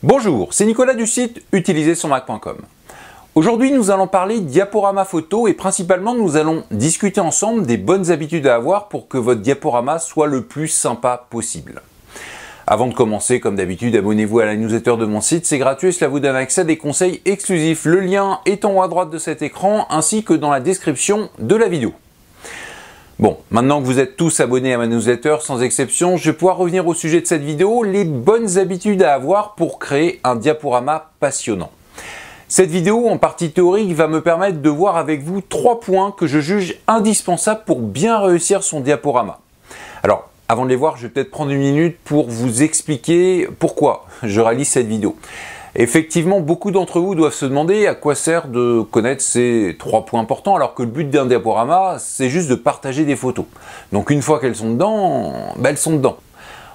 Bonjour, c'est Nicolas du site utilisersonmac.com. Aujourd'hui, nous allons parler diaporama photo et principalement nous allons discuter ensemble des bonnes habitudes à avoir pour que votre diaporama soit le plus sympa possible. Avant de commencer, comme d'habitude, abonnez-vous à la newsletter de mon site, c'est gratuit et cela vous donne accès à des conseils exclusifs. Le lien est en haut à droite de cet écran ainsi que dans la description de la vidéo. Bon, maintenant que vous êtes tous abonnés à ma newsletter, sans exception, je vais pouvoir revenir au sujet de cette vidéo, les bonnes habitudes à avoir pour créer un diaporama passionnant. Cette vidéo, en partie théorique, va me permettre de voir avec vous 3 points que je juge indispensables pour bien réussir son diaporama. Alors, avant de les voir, je vais peut-être prendre une minute pour vous expliquer pourquoi je réalise cette vidéo. Effectivement, beaucoup d'entre vous doivent se demander à quoi sert de connaître ces 3 points importants, alors que le but d'un diaporama, c'est juste de partager des photos. Donc une fois qu'elles sont dedans, elles sont dedans.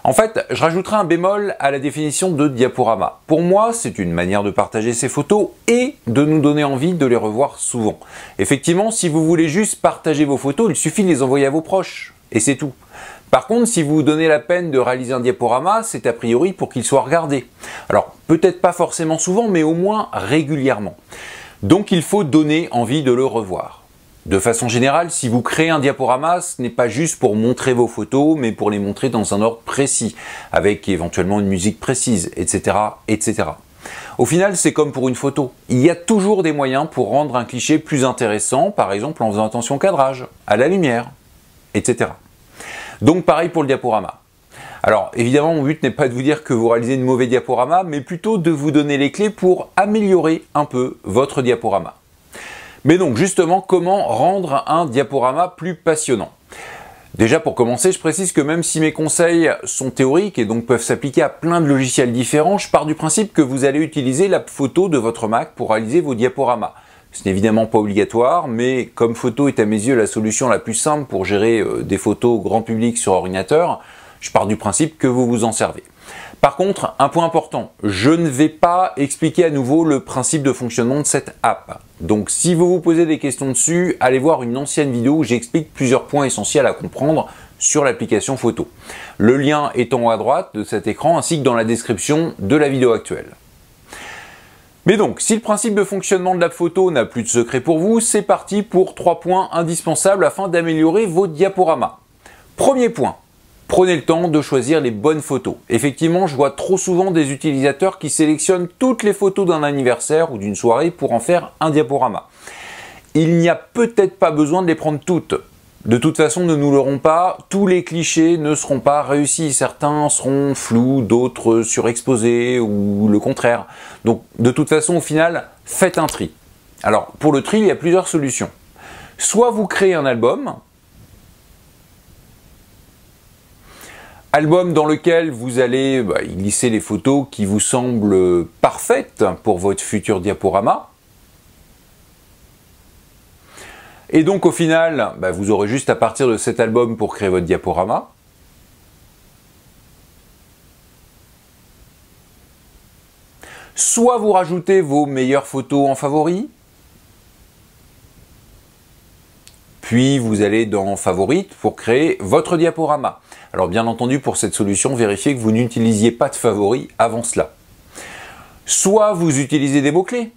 En fait, je rajouterai un bémol à la définition de diaporama. Pour moi, c'est une manière de partager ces photos et de nous donner envie de les revoir souvent. Effectivement, si vous voulez juste partager vos photos, il suffit de les envoyer à vos proches, et c'est tout. Par contre, si vous vous donnez la peine de réaliser un diaporama, c'est a priori pour qu'il soit regardé. Alors, peut-être pas forcément souvent, mais au moins régulièrement. Donc, il faut donner envie de le revoir. De façon générale, si vous créez un diaporama, ce n'est pas juste pour montrer vos photos, mais pour les montrer dans un ordre précis, avec éventuellement une musique précise, etc., etc. Au final, c'est comme pour une photo. Il y a toujours des moyens pour rendre un cliché plus intéressant, par exemple en faisant attention au cadrage, à la lumière, etc. Donc pareil pour le diaporama. Alors évidemment, mon but n'est pas de vous dire que vous réalisez de mauvais diaporama, mais plutôt de vous donner les clés pour améliorer un peu votre diaporama. Mais donc justement, comment rendre un diaporama plus passionnant? Déjà pour commencer, je précise que même si mes conseils sont théoriques et donc peuvent s'appliquer à plein de logiciels différents, je pars du principe que vous allez utiliser la photo de votre Mac pour réaliser vos diaporamas. Ce n'est évidemment pas obligatoire, mais comme photo est à mes yeux la solution la plus simple pour gérer des photos grand public sur ordinateur, je pars du principe que vous vous en servez. Par contre, un point important, je ne vais pas expliquer à nouveau le principe de fonctionnement de cette app. Donc si vous vous posez des questions dessus, allez voir une ancienne vidéo où j'explique plusieurs points essentiels à comprendre sur l'application photo. Le lien est en haut à droite de cet écran ainsi que dans la description de la vidéo actuelle. Mais donc, si le principe de fonctionnement de la photo n'a plus de secret pour vous, c'est parti pour 3 points indispensables afin d'améliorer vos diaporamas. Premier point, prenez le temps de choisir les bonnes photos. Effectivement, je vois trop souvent des utilisateurs qui sélectionnent toutes les photos d'un anniversaire ou d'une soirée pour en faire un diaporama. Il n'y a peut-être pas besoin de les prendre toutes. De toute façon, ne nous leurrons pas, tous les clichés ne seront pas réussis. Certains seront flous, d'autres surexposés ou le contraire. Donc, de toute façon, au final, faites un tri. Alors, pour le tri, il y a plusieurs solutions. Soit vous créez un album dans lequel vous allez y glisser les photos qui vous semblent parfaites pour votre futur diaporama. Et donc au final, vous aurez juste à partir de cet album pour créer votre diaporama. Soit vous rajoutez vos meilleures photos en favoris. Puis vous allez dans Favorites pour créer votre diaporama. Alors bien entendu, pour cette solution, vérifiez que vous n'utilisiez pas de favoris avant cela. Soit vous utilisez des mots-clés.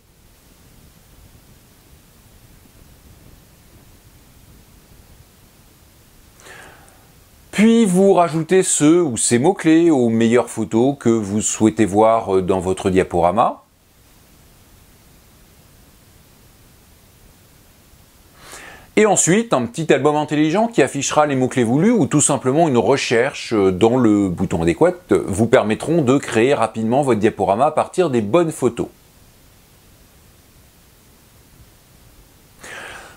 Puis vous rajoutez ceux ou ces mots-clés aux meilleures photos que vous souhaitez voir dans votre diaporama. Et ensuite, un petit album intelligent qui affichera les mots-clés voulus ou tout simplement une recherche dans le bouton adéquat vous permettront de créer rapidement votre diaporama à partir des bonnes photos.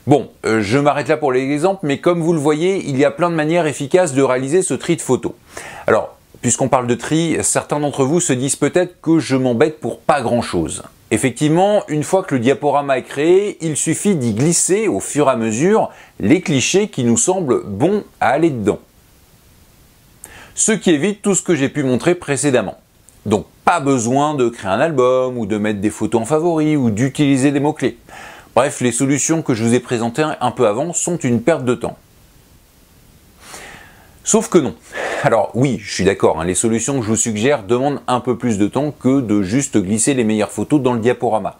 Bon, je m'arrête là pour les exemples, mais comme vous le voyez, il y a plein de manières efficaces de réaliser ce tri de photos. Alors, puisqu'on parle de tri, certains d'entre vous se disent peut-être que je m'embête pour pas grand-chose. Effectivement, une fois que le diaporama est créé, il suffit d'y glisser au fur et à mesure les clichés qui nous semblent bons à aller dedans. Ce qui évite tout ce que j'ai pu montrer précédemment. Donc, pas besoin de créer un album, ou de mettre des photos en favoris, ou d'utiliser des mots-clés. Bref, les solutions que je vous ai présentées un peu avant sont une perte de temps. Sauf que non. Alors oui, je suis d'accord, hein, les solutions que je vous suggère demandent un peu plus de temps que de juste glisser les meilleures photos dans le diaporama.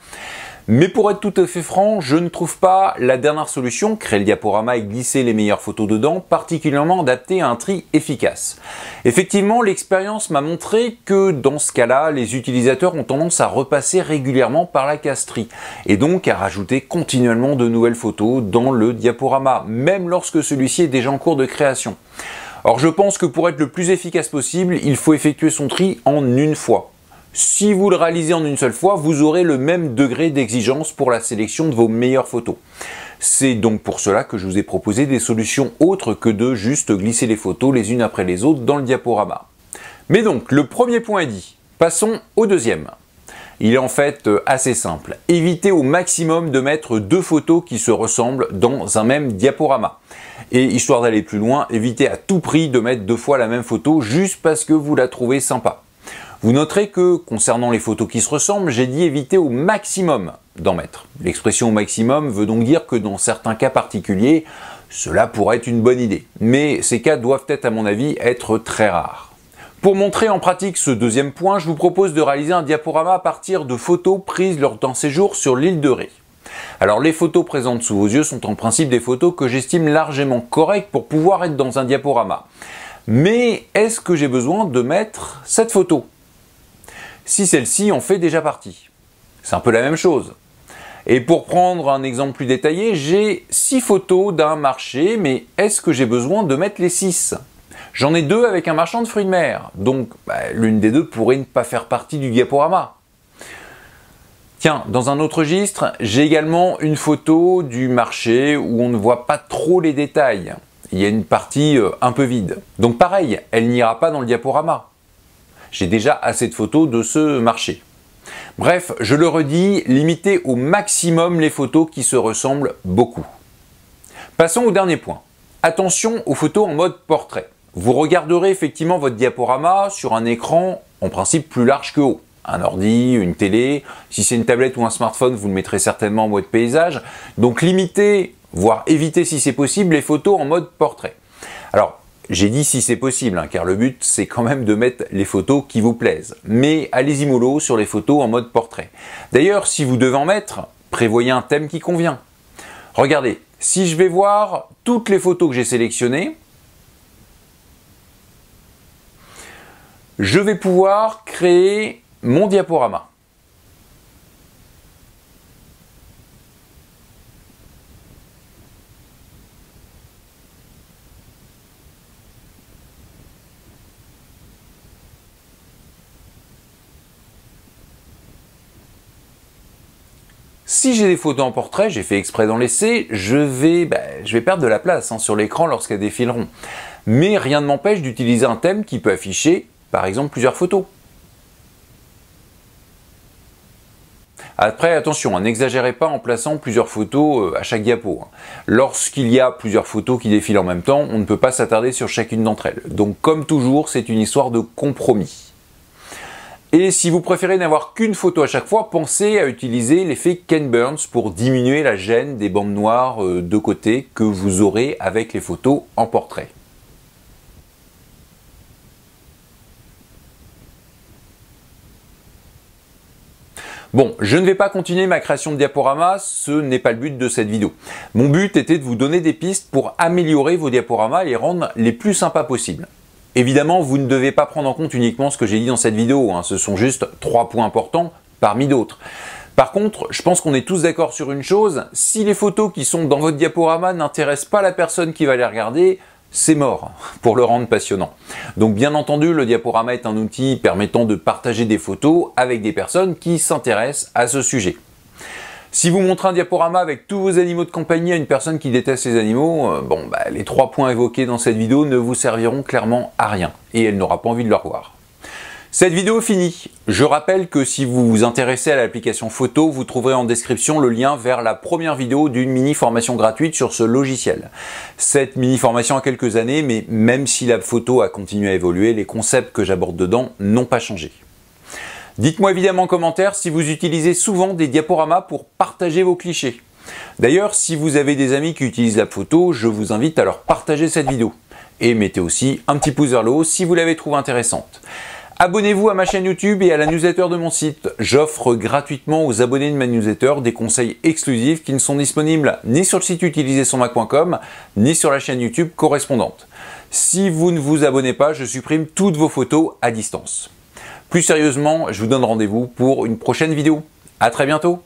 Mais pour être tout à fait franc, je ne trouve pas la dernière solution, créer le diaporama et glisser les meilleures photos dedans, particulièrement adaptée à un tri efficace. Effectivement, l'expérience m'a montré que dans ce cas-là, les utilisateurs ont tendance à repasser régulièrement par la case tri, et donc à rajouter continuellement de nouvelles photos dans le diaporama, même lorsque celui-ci est déjà en cours de création. Or, je pense que pour être le plus efficace possible, il faut effectuer son tri en une fois. Si vous le réalisez en une seule fois, vous aurez le même degré d'exigence pour la sélection de vos meilleures photos. C'est donc pour cela que je vous ai proposé des solutions autres que de juste glisser les photos les unes après les autres dans le diaporama. Mais donc, le premier point est dit. Passons au deuxième. Il est en fait assez simple. Évitez au maximum de mettre deux photos qui se ressemblent dans un même diaporama. Et histoire d'aller plus loin, évitez à tout prix de mettre deux fois la même photo juste parce que vous la trouvez sympa. Vous noterez que, concernant les photos qui se ressemblent, j'ai dit éviter au maximum d'en mettre. L'expression au maximum veut donc dire que dans certains cas particuliers, cela pourrait être une bonne idée. Mais ces cas doivent être, à mon avis, être très rares. Pour montrer en pratique ce deuxième point, je vous propose de réaliser un diaporama à partir de photos prises lors d'un séjour sur l'île de Ré. Alors les photos présentes sous vos yeux sont en principe des photos que j'estime largement correctes pour pouvoir être dans un diaporama. Mais est-ce que j'ai besoin de mettre cette photo ? Si celle-ci en fait déjà partie. C'est un peu la même chose. Et pour prendre un exemple plus détaillé, j'ai 6 photos d'un marché, mais est-ce que j'ai besoin de mettre les 6 ? J'en ai 2 avec un marchand de fruits de mer, donc l'une des deux pourrait ne pas faire partie du diaporama. Tiens, dans un autre registre, j'ai également une photo du marché où on ne voit pas trop les détails. Il y a une partie un peu vide. Donc pareil, elle n'ira pas dans le diaporama. J'ai déjà assez de photos de ce marché. Bref, je le redis, limitez au maximum les photos qui se ressemblent beaucoup. Passons au dernier point. Attention aux photos en mode portrait. Vous regarderez effectivement votre diaporama sur un écran en principe plus large que haut. Un ordi, une télé, si c'est une tablette ou un smartphone, vous le mettrez certainement en mode paysage. Donc limitez, voire évitez si c'est possible, les photos en mode portrait. Alors, j'ai dit si c'est possible, hein, car le but c'est quand même de mettre les photos qui vous plaisent. Mais allez-y mollo sur les photos en mode portrait. D'ailleurs, si vous devez en mettre, prévoyez un thème qui convient. Regardez, si je vais voir toutes les photos que j'ai sélectionnées, je vais pouvoir créer mon diaporama. Si j'ai des photos en portrait, j'ai fait exprès d'en laisser, je vais perdre de la place sur l'écran lorsqu'elles défileront. Mais rien ne m'empêche d'utiliser un thème qui peut afficher, par exemple, plusieurs photos. Après, attention, n'exagérez pas en plaçant plusieurs photos à chaque diapo. Lorsqu'il y a plusieurs photos qui défilent en même temps, on ne peut pas s'attarder sur chacune d'entre elles. Donc, comme toujours, c'est une histoire de compromis. Et si vous préférez n'avoir qu'une photo à chaque fois, pensez à utiliser l'effet Ken Burns pour diminuer la gêne des bandes noires de côté que vous aurez avec les photos en portrait. Bon, je ne vais pas continuer ma création de diaporama, ce n'est pas le but de cette vidéo. Mon but était de vous donner des pistes pour améliorer vos diaporamas et les rendre les plus sympas possibles. Évidemment, vous ne devez pas prendre en compte uniquement ce que j'ai dit dans cette vidéo, ce sont juste 3 points importants parmi d'autres. Par contre, je pense qu'on est tous d'accord sur une chose, si les photos qui sont dans votre diaporama n'intéressent pas la personne qui va les regarder, c'est mort pour le rendre passionnant. Donc bien entendu, le diaporama est un outil permettant de partager des photos avec des personnes qui s'intéressent à ce sujet. Si vous montrez un diaporama avec tous vos animaux de compagnie à une personne qui déteste les animaux, les 3 points évoqués dans cette vidéo ne vous serviront clairement à rien et elle n'aura pas envie de le revoir. Cette vidéo est finie. Je rappelle que si vous vous intéressez à l'application photo, vous trouverez en description le lien vers la première vidéo d'une mini formation gratuite sur ce logiciel. Cette mini formation a quelques années, mais même si la photo a continué à évoluer, les concepts que j'aborde dedans n'ont pas changé. Dites-moi évidemment en commentaire si vous utilisez souvent des diaporamas pour partager vos clichés. D'ailleurs, si vous avez des amis qui utilisent la photo, je vous invite à leur partager cette vidéo. et mettez aussi un petit pouce vers le haut si vous l'avez trouvée intéressante. Abonnez-vous à ma chaîne YouTube et à la newsletter de mon site. J'offre gratuitement aux abonnés de ma newsletter des conseils exclusifs qui ne sont disponibles ni sur le site utilisersonmac.com ni sur la chaîne YouTube correspondante. Si vous ne vous abonnez pas, je supprime toutes vos photos à distance. Plus sérieusement, je vous donne rendez-vous pour une prochaine vidéo. À très bientôt!